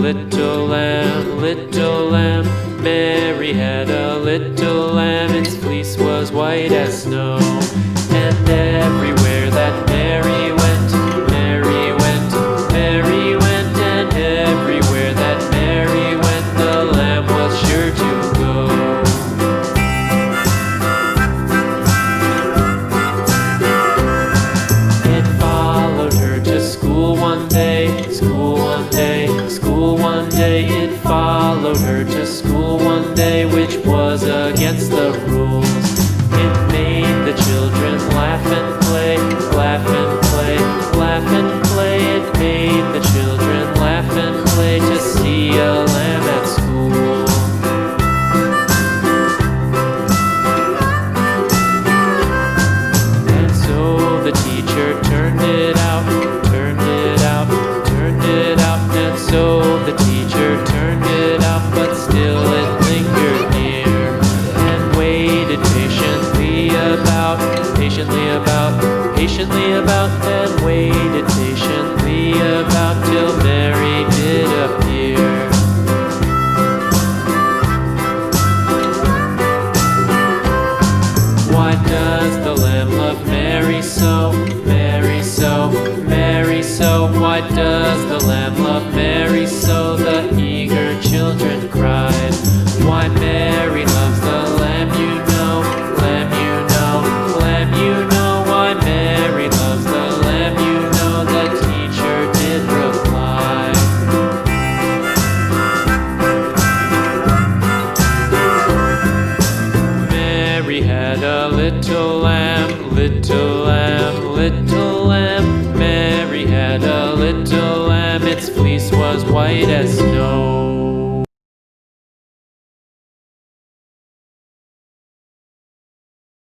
little lamb, little lamb. Mary had a little lamb, its fleece was white as snow. And everywhere that Mary went, Mary went, Mary went. And everywhere that Mary went, the lamb was sure to go. It followed her to school one day, school one day, school one day. It followed her to school one day, which was against the rules. It made the children laugh and play, laugh and play, laugh and play. It made the children laugh and play to see a lamb at school. And so the teacher turned it out, turned it out, turned it out. And so the teacher turned it out, but still it lingered near and waited patiently about, patiently about, patiently about, and waited patiently about till Mary did appear. Why does the lamb love Mary so, Mary so, Mary so? Why does the lamb love Mary so? The eager children cried. Why Mary loves the lamb, you know, lamb, you know, lamb, you know. Why Mary loves the lamb, you know, the teacher did reply. Mary had a little lamb, little lamb, little lamb. Mary had a little lamb, its fleece was white as snow.